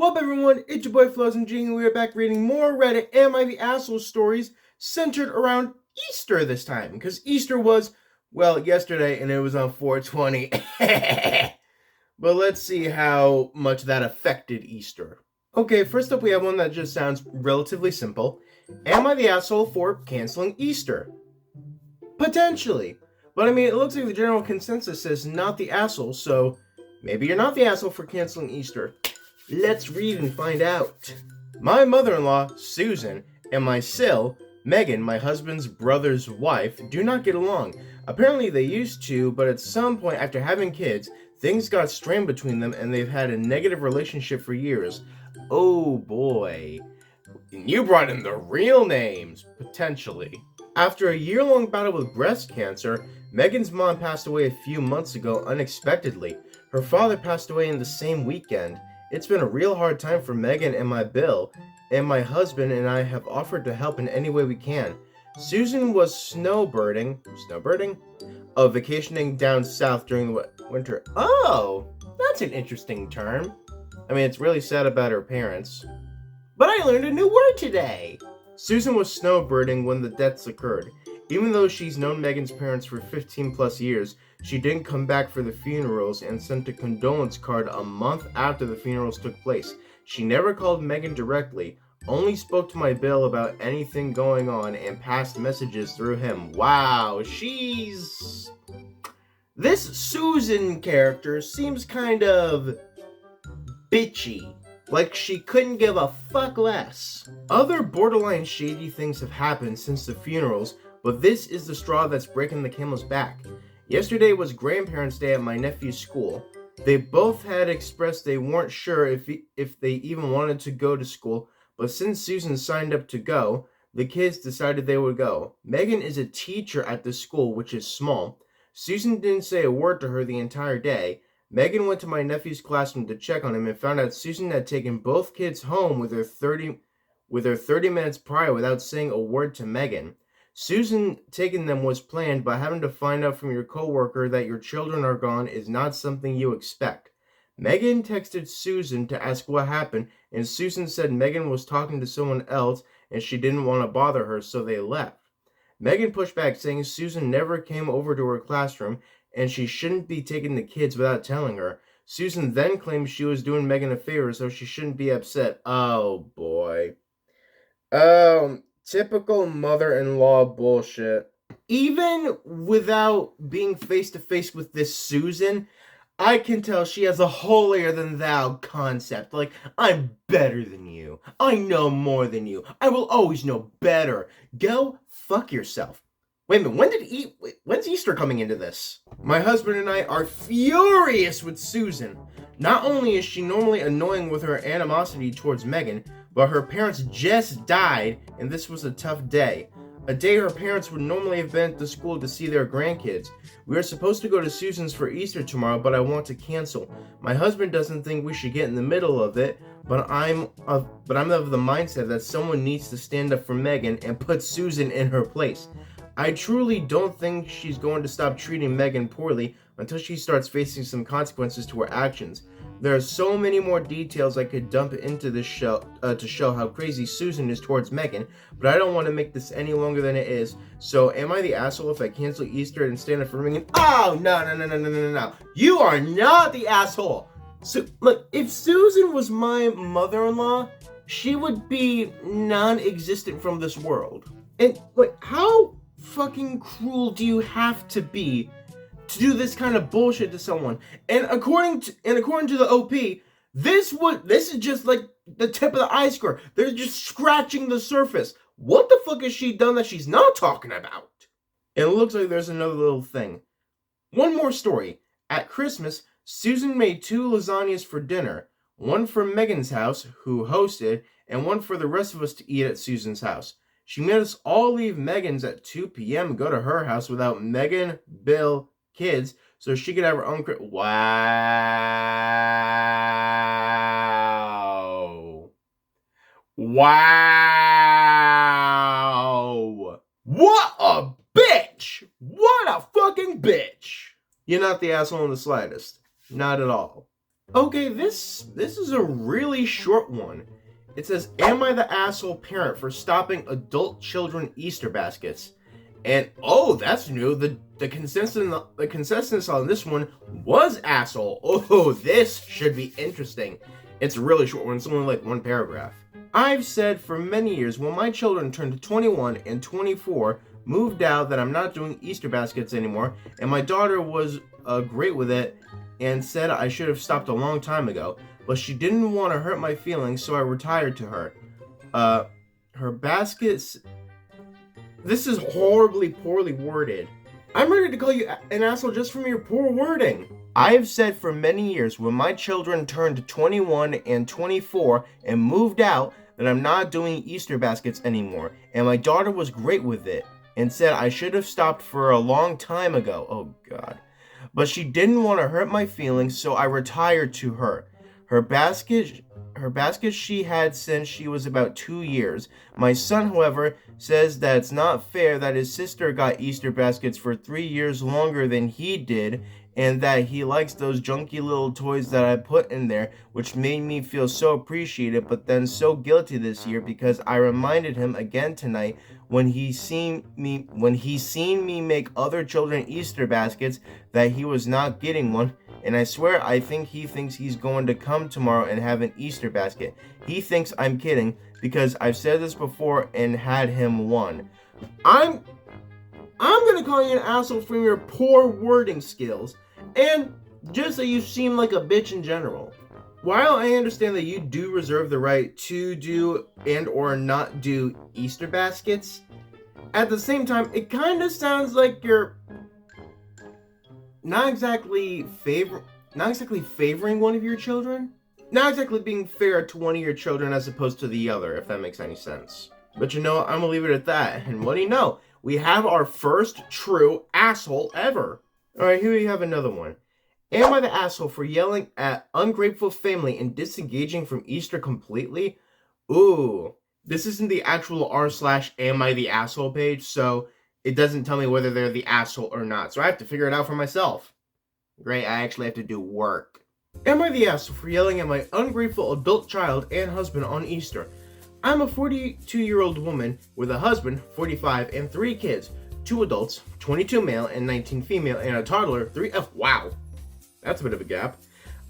What up, everyone? It's your boy Floz and Gene. We are back reading more Reddit Am I the Asshole stories centered around Easter this time. Because Easter was, well, yesterday and it was on 420. But let's see how much that affected Easter. Okay, first up we have one that just sounds relatively simple. Am I the asshole for canceling Easter? Potentially. But I mean, it looks like the general consensus says not the asshole, so maybe you're not the asshole for canceling Easter. Let's read and find out. My mother-in-law, Susan, and my Sil, Megan, my husband's brother's wife, do not get along. Apparently they used to, but at some point after having kids, things got strained between them and they've had a negative relationship for years. Oh boy. You brought in the real names, potentially. After a year-long battle with breast cancer, Megan's mom passed away a few months ago unexpectedly. Her father passed away in the same weekend. It's been a real hard time for Megan and my Bill, and my husband and I have offered to help in any way we can. Susan was snowbirding? Vacationing down south during the winter. Oh, that's an interesting term. I mean, it's really sad about her parents. But I learned a new word today! Susan was snowbirding when the deaths occurred. Even though she's known Megan's parents for 15 plus years, she didn't come back for the funerals and sent a condolence card a month after the funerals took place. She never called Megan directly, only spoke to my Bill about anything going on and passed messages through him. Wow, this Susan character seems kind of bitchy. Like she couldn't give a fuck less. Other borderline shady things have happened since the funerals, but this is the straw that's breaking the camel's back. Yesterday was Grandparents' Day at my nephew's school. They both had expressed they weren't sure if they even wanted to go to school, but since Susan signed up to go, the kids decided they would go. Megan is a teacher at the school, which is small. Susan didn't say a word to her the entire day. Megan went to my nephew's classroom to check on him and found out Susan had taken both kids home with her 30 minutes prior without saying a word to Megan. Susan taking them was planned, but having to find out from your coworker that your children are gone is not something you expect. Megan texted Susan to ask what happened, and Susan said Megan was talking to someone else and she didn't want to bother her, so they left. Megan pushed back, saying Susan never came over to her classroom and she shouldn't be taking the kids without telling her. Susan then claimed she was doing Megan a favor, so she shouldn't be upset. Oh boy. Typical mother-in-law bullshit. Even without being face-to-face with this Susan, I can tell she has a holier-than-thou concept. Like, I'm better than you. I know more than you. I will always know better. Go fuck yourself. Wait a minute, when's Easter coming into this? My husband and I are furious with Susan. Not only is she normally annoying with her animosity towards Megan, but her parents just died and this was a tough day. A day her parents would normally have been at the school to see their grandkids. We are supposed to go to Susan's for Easter tomorrow, but I want to cancel. My husband doesn't think we should get in the middle of it, but I'm of the mindset that someone needs to stand up for Megan and put Susan in her place. I truly don't think she's going to stop treating Megan poorly until she starts facing some consequences to her actions. There are so many more details I could dump into this show to show how crazy Susan is towards Megan, but I don't want to make this any longer than it is. So am I the asshole if I cancel Easter and stand up for Megan? Oh, no. You are not the asshole. So, look, if Susan was my mother-in-law, she would be non-existent from this world. And, like, how fucking cruel do you have to be to do this kind of bullshit to someone? And according to the OP, this is just like the tip of the iceberg. They're just scratching the surface. What the fuck has she done that she's not talking about? And it looks like there's another little thing. One more story. At Christmas, Susan made 2 lasagnas for dinner. One for Megan's house, who hosted, and one for the rest of us to eat at Susan's house. She made us all leave Megan's at 2 p.m. and go to her house without Megan, Bill, kids, so she could have her own Wow. What a bitch. What a fucking bitch. You're not the asshole in the slightest. Not at all. Okay, this is a really short one. It says, "Am I the asshole parent for stopping adult children Easter baskets?" And oh, that's new. The consensus on this one was asshole. Oh, this should be interesting. It's a really short one. It's only like one paragraph. I've said for many years when my children turned 21 and 24, moved out, that I'm not doing Easter baskets anymore, and my daughter was great with it and said I should have stopped a long time ago, but she didn't want to hurt my feelings, so I retired to her. Her baskets. This is horribly poorly worded. I'm ready to call you an asshole just from your poor wording. I have said for many years when my children turned 21 and 24 and moved out that I'm not doing Easter baskets anymore, and my daughter was great with it and said I should have stopped for a long time ago. Oh God. But she didn't want to hurt my feelings, so I retired to her. Her basket she had since she was about 2 years. My son, however, says that it's not fair that his sister got Easter baskets for 3 years longer than he did, and that he likes those junky little toys that I put in there, which made me feel so appreciated, but then so guilty this year because I reminded him again tonight when he seen me make other children Easter baskets that he was not getting one. And I swear I think he thinks he's going to come tomorrow and have an Easter basket. He thinks I'm kidding because I've said this before and had him one. I'm gonna call you an asshole from your poor wording skills and just that you seem like a bitch in general. While I understand that you do reserve the right to do and or not do Easter baskets, at the same time it kind of sounds like you're not exactly favoring one of your children. Not exactly being fair to one of your children as opposed to the other, if that makes any sense. But you know, I'm gonna leave it at that. And what do you know? We have our first true asshole ever. Alright, here we have another one. Am I the asshole for yelling at ungrateful family and disengaging from Easter completely? Ooh. This isn't the actual r/am I the asshole page, so it doesn't tell me whether they're the asshole or not. So I have to figure it out for myself. Great, I actually have to do work. Am I the asshole for yelling at my ungrateful adult child and husband on Easter? I'm a 42-year-old woman with a husband, 45, and 3 kids. 2 adults, 22 male and 19 female, and a toddler, 3 wow. That's a bit of a gap.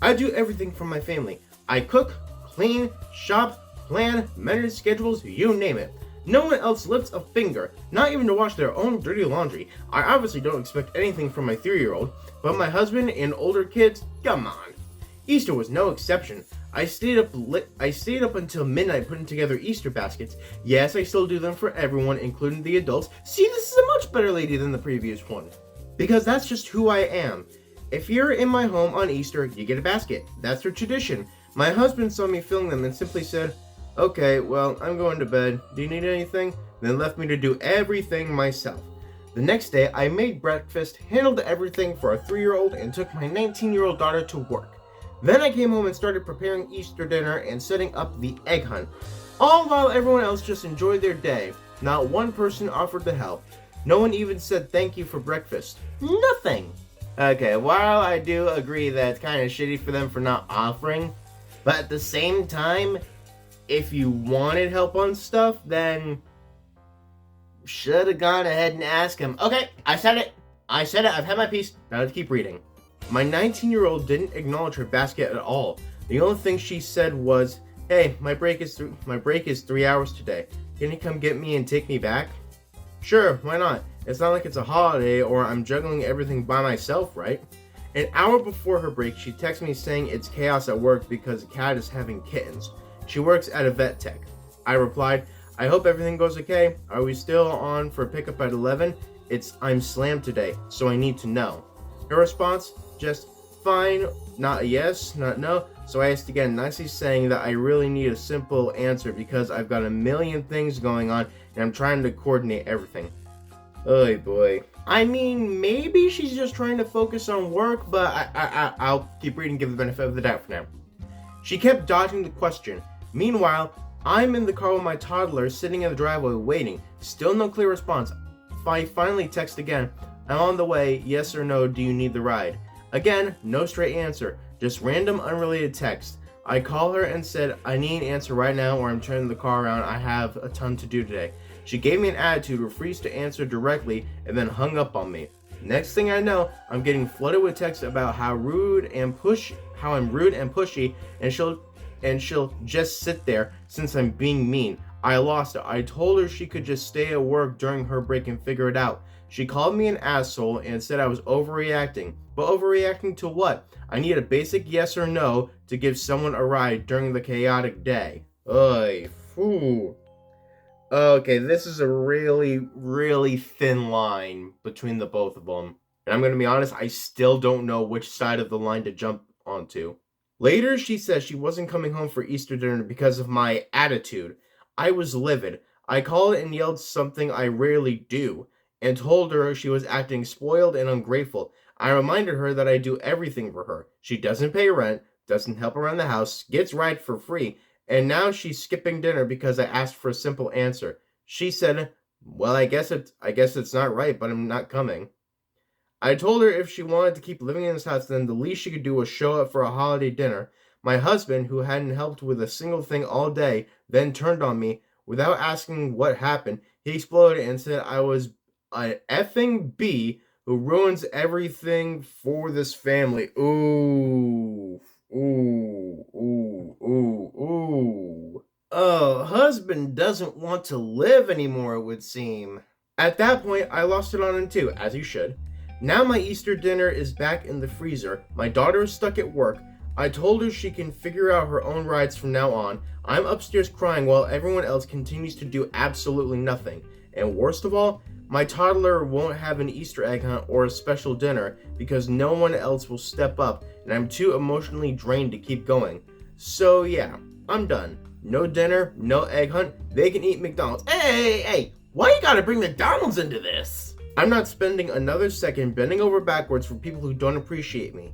I do everything for my family. I cook, clean, shop, plan, manage schedules, you name it. No one else lifts a finger, not even to wash their own dirty laundry. I obviously don't expect anything from my 3-year-old, but my husband and older kids, come on. Easter was no exception. I stayed up until midnight putting together Easter baskets. Yes, I still do them for everyone, including the adults. See, this is a much better lady than the previous one. Because that's just who I am. If you're in my home on Easter, you get a basket. That's their tradition. My husband saw me filling them and simply said, "Okay, well, I'm going to bed. Do you need anything?" Then left me to do everything myself. The next day, I made breakfast, handled everything for a 3-year-old, and took my 19-year-old daughter to work. Then I came home and started preparing Easter dinner and setting up the egg hunt. All while everyone else just enjoyed their day. Not one person offered to help. No one even said thank you for breakfast. Nothing. Okay, while I do agree that it's kind of shitty for them for not offering, but at the same time, if you wanted help on stuff, then should have gone ahead and asked him. Okay, I said it. I've had my piece. Now let's keep reading. My 19-year-old didn't acknowledge her basket at all. The only thing she said was, "Hey, my break is 3 hours today. Can you come get me and take me back?" Sure, why not? It's not like it's a holiday or I'm juggling everything by myself, right? An hour before her break, she texted me saying it's chaos at work because the cat is having kittens. She works at a vet tech. I replied, "I hope everything goes okay. Are we still on for pickup at 11? I'm slammed today, so I need to know." Her response, just fine, not a yes, not no. So I asked again, nicely saying that I really need a simple answer because I've got a million things going on and I'm trying to coordinate everything. Oh boy. I mean, maybe she's just trying to focus on work, but I'll keep reading, give the benefit of the doubt for now. She kept dodging the question. Meanwhile, I'm in the car with my toddler sitting in the driveway waiting. Still no clear response. I finally text again. "I'm on the way. Yes or no, do you need the ride?" Again, no straight answer. Just random unrelated text. I call her and said, I need an answer right now or I'm turning the car around. I have a ton to do today. She gave me an attitude, refused to answer directly, and then hung up on me. Next thing I know, I'm getting flooded with texts about how I'm rude and pushy, and she'll just sit there since I'm being mean. I lost it. I told her she could just stay at work during her break and figure it out. She called me an asshole and said I was overreacting. But overreacting to what? I need a basic yes or no to give someone a ride during the chaotic day. Oy, phew. Okay, this is a really, really thin line between the both of them. And I'm going to be honest, I still don't know which side of the line to jump onto. Later, she says she wasn't coming home for Easter dinner because of my attitude. I was livid. I called and yelled something I rarely do, and told her she was acting spoiled and ungrateful. I reminded her that I do everything for her. She doesn't pay rent, doesn't help around the house, gets rides for free, and now she's skipping dinner because I asked for a simple answer. She said, well, I guess it's not right, but I'm not coming. I told her if she wanted to keep living in this house, then the least she could do was show up for a holiday dinner. My husband, who hadn't helped with a single thing all day, then turned on me. Without asking what happened, he exploded and said I was an effing bee who ruins everything for this family. Ooh. Ooh. Ooh. Ooh. Ooh. Oh, husband doesn't want to live anymore, it would seem. At that point, I lost it on him too, as you should. Now my Easter dinner is back in the freezer. My daughter is stuck at work. I told her she can figure out her own rides from now on. I'm upstairs crying while everyone else continues to do absolutely nothing. And worst of all, my toddler won't have an Easter egg hunt or a special dinner because no one else will step up and I'm too emotionally drained to keep going. So yeah, I'm done. No dinner, no egg hunt, they can eat McDonald's. Hey, why you gotta bring McDonald's into this? I'm not spending another second bending over backwards for people who don't appreciate me.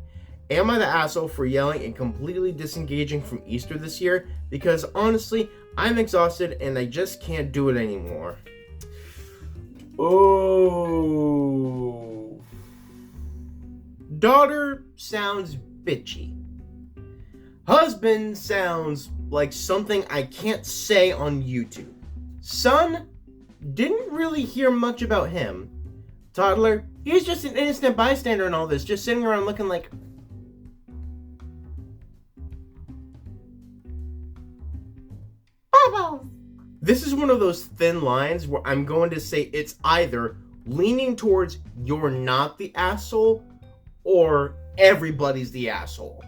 Am I the asshole for yelling and completely disengaging from Easter this year? Because honestly, I'm exhausted and I just can't do it anymore. Oh. Daughter sounds bitchy. Husband sounds like something I can't say on YouTube. Son, didn't really hear much about him. Toddler, he's just an innocent bystander in all this, just sitting around looking like... Bubbles! This is one of those thin lines where I'm going to say it's either leaning towards you're not the asshole or everybody's the asshole.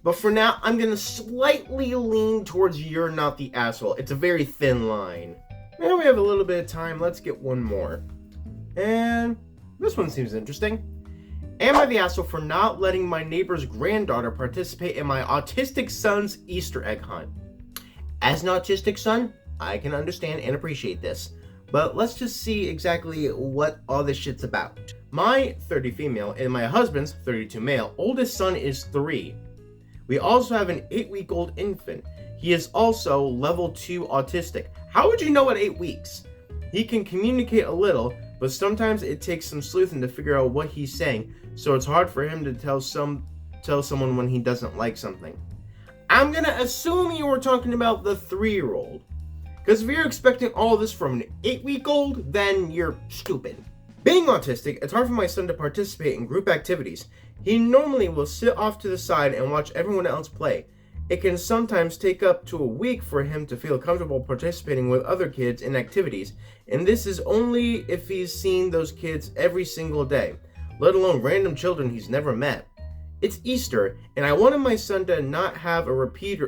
But for now, I'm going to slightly lean towards you're not the asshole. It's a very thin line. Now we have a little bit of time. Let's get one more. And this one seems interesting. Am I the asshole for not letting my neighbor's granddaughter participate in my autistic son's Easter egg hunt? As an autistic son, I can understand and appreciate this. But let's just see exactly what all this shit's about. My 30 female and my husband's 32 male oldest son is 3. We also have an 8-week-old infant. He is also level 2 autistic. How would you know at 8 weeks? He can communicate a little, but sometimes it takes some sleuthing to figure out what he's saying, so it's hard for him to tell someone when he doesn't like something. I'm gonna assume you were talking about the 3-year-old. Because if you're expecting all this from an 8-week-old, then you're stupid. Being autistic, it's hard for my son to participate in group activities. He normally will sit off to the side and watch everyone else play. It can sometimes take up to a week for him to feel comfortable participating with other kids in activities, and this is only if he's seen those kids every single day, let alone random children he's never met. It's Easter, and I wanted my son to not have a repeat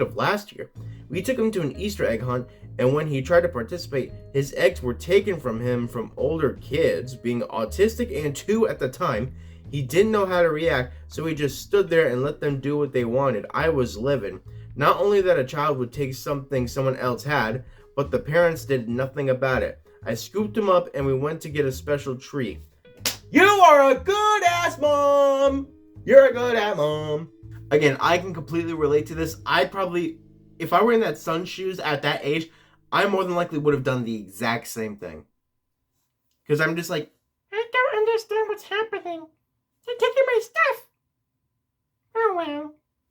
of last year. We took him to an Easter egg hunt, and when he tried to participate, his eggs were taken from him from older kids, being autistic and 2 at the time. He didn't know how to react, so he just stood there and let them do what they wanted. I was livid. Not only that a child would take something someone else had, but the parents did nothing about it. I scooped him up and we went to get a special treat. You are a good ass mom! You're a good ass mom. Again, I can completely relate to this. If I were in that son's shoes at that age, I more than likely would have done the exact same thing. Because I'm just like, I don't understand what's happening. They're taking my stuff.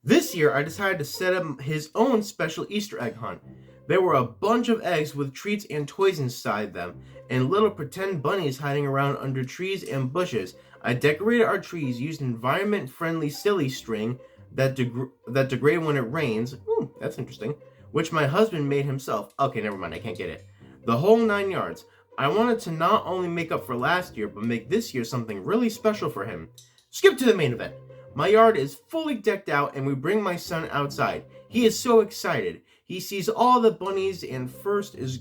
This year, I decided to set up his own special Easter egg hunt. There were a bunch of eggs with treats and toys inside them, and little pretend bunnies hiding around under trees and bushes. I decorated our trees using environment-friendly silly string that degrade when it rains. Ooh, that's interesting. Which my husband made himself. Okay, never mind, I can't get it. The whole 9 yards. I wanted to not only make up for last year, but make this year something really special for him. Skip to the main event. My yard is fully decked out and we bring my son outside. He is so excited. He sees all the bunnies and first is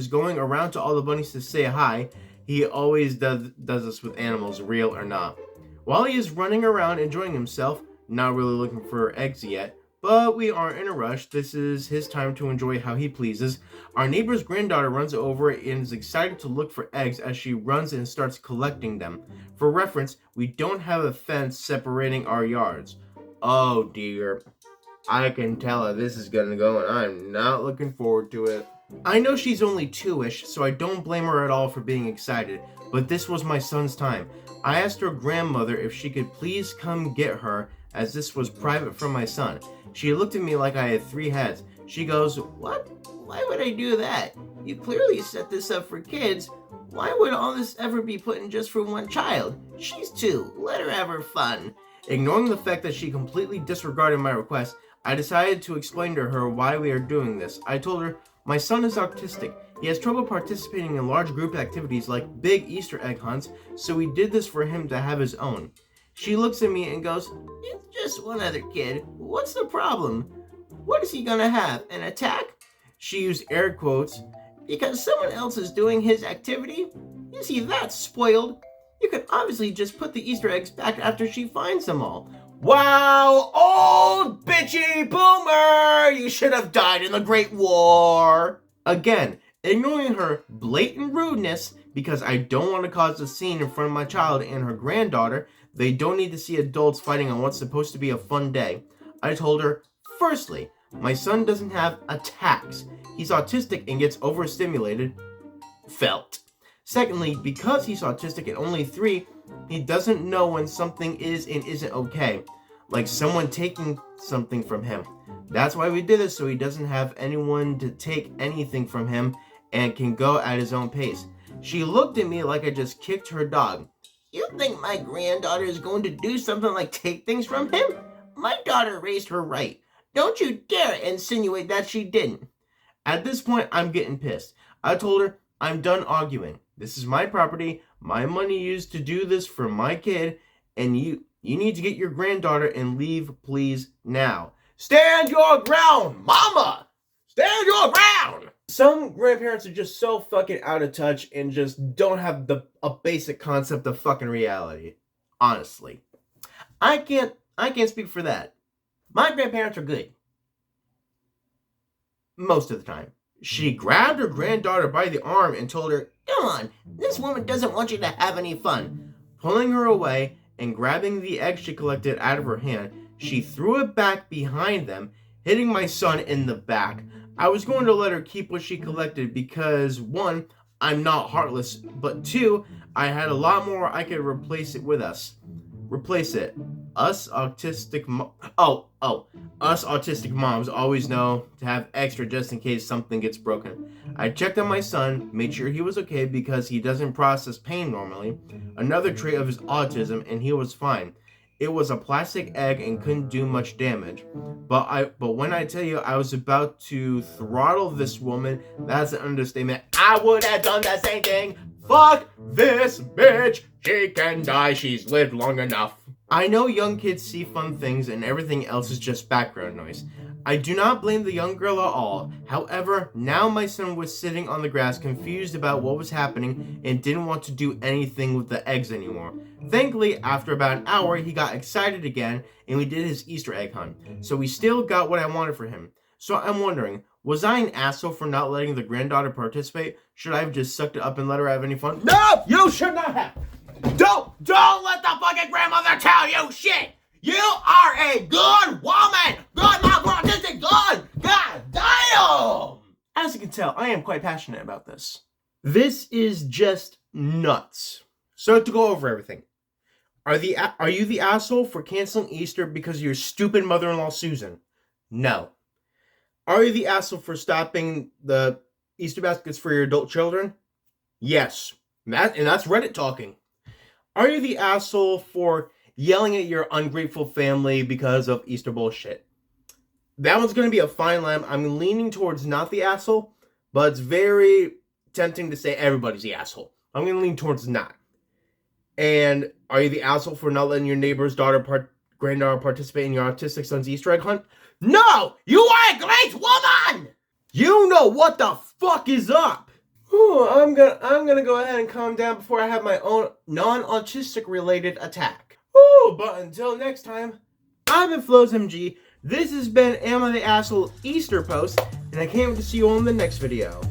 going around to all the bunnies to say hi. He always does this with animals, real or not. While he is running around enjoying himself, not really looking for eggs yet, but we aren't in a rush. This is his time to enjoy how he pleases. Our neighbor's granddaughter runs over and is excited to look for eggs as she runs and starts collecting them. For reference, we don't have a fence separating our yards. Oh dear. I can tell how this is gonna go and I'm not looking forward to it. I know she's only 2-ish, so I don't blame her at all for being excited, but this was my son's time. I asked her grandmother if she could please come get her, as this was private from my son. She looked at me like I had 3 heads. She goes, "What? Why would I do that? You clearly set this up for kids. Why would all this ever be put in just for one child? She's 2. Let her have her fun." Ignoring the fact that she completely disregarded my request, I decided to explain to her why we are doing this. I told her, my son is autistic. He has trouble participating in large group activities like big Easter egg hunts, so we did this for him to have his own. She looks at me and goes, "It's just one other kid. What's the problem? What is he gonna have, an attack?" She used air quotes. "Because someone else is doing his activity? Is he that spoiled? You could obviously just put the Easter eggs back after she finds them all." Wow, old bitchy boomer! You should have died in the Great War! Again, ignoring her blatant rudeness because I don't want to cause a scene in front of my child and her granddaughter. They don't need to see adults fighting on what's supposed to be a fun day. I told her, firstly, my son doesn't have attacks. He's autistic and gets overstimulated. Felt. Secondly, because he's autistic at only 3, he doesn't know when something is and isn't okay, like someone taking something from him. That's why we did this, so he doesn't have anyone to take anything from him and can go at his own pace. She looked at me like I just kicked her dog. "You think my granddaughter is going to do something like take things from him? My daughter raised her right. Don't you dare insinuate that she didn't." At this point, I'm getting pissed. I told her, I'm done arguing. This is my property, my money used to do this for my kid, and you need to get your granddaughter and leave, please, now. Stand your ground, mama! Stand your ground! Some grandparents are just so fucking out of touch and just don't have a basic concept of fucking reality. Honestly. I can't speak for that. My grandparents are good. Most of the time. She grabbed her granddaughter by the arm and told her, "Come on, this woman doesn't want you to have any fun." Pulling her away and grabbing the egg she collected out of her hand, she threw it back behind them, hitting my son in the back. I was going to let her keep what she collected because 1, I'm not heartless, but 2, I had a lot more I could replace it with us. Replace it. Us autistic moms always know to have extra just in case something gets broken. I checked on my son, made sure he was okay because he doesn't process pain normally, another trait of his autism, and he was fine. It was a plastic egg and couldn't do much damage. But when I tell you I was about to throttle this woman, that's an understatement. I would have done the same thing. Fuck this bitch. She can die. She's lived long enough. I know young kids see fun things and everything else is just background noise. I do not blame the young girl at all. However, now my son was sitting on the grass confused about what was happening and didn't want to do anything with the eggs anymore. Thankfully, after about an hour, he got excited again and we did his Easter egg hunt. So we still got what I wanted for him. So I'm wondering, was I an asshole for not letting the granddaughter participate? Should I have just sucked it up and let her have any fun? No, you should not have. Don't let the fucking grandmother tell you shit. You are a good woman. Good mom, autistic, good. God damn. As you can tell, I am quite passionate about this. This is just nuts. So to go over everything. Are you the asshole for canceling Easter because of your stupid mother-in-law Susan? No. Are you the asshole for stopping the Easter baskets for your adult children? Yes. That's Reddit talking. Are you the asshole for yelling at your ungrateful family because of Easter bullshit? That one's going to be a fine line. I'm leaning towards not the asshole, but it's very tempting to say everybody's the asshole. I'm going to lean towards not. And are you the asshole for not letting your neighbor's granddaughter participate in your autistic son's Easter egg hunt? No! You are a great woman! You know what the fuck is up! Whew, I'm gonna go ahead and calm down before I have my own non-autistic related attack. Whew, but until next time, I've been Floz MG. This has been Am I the Asshole Easter Post, and I can't wait to see you all in the next video.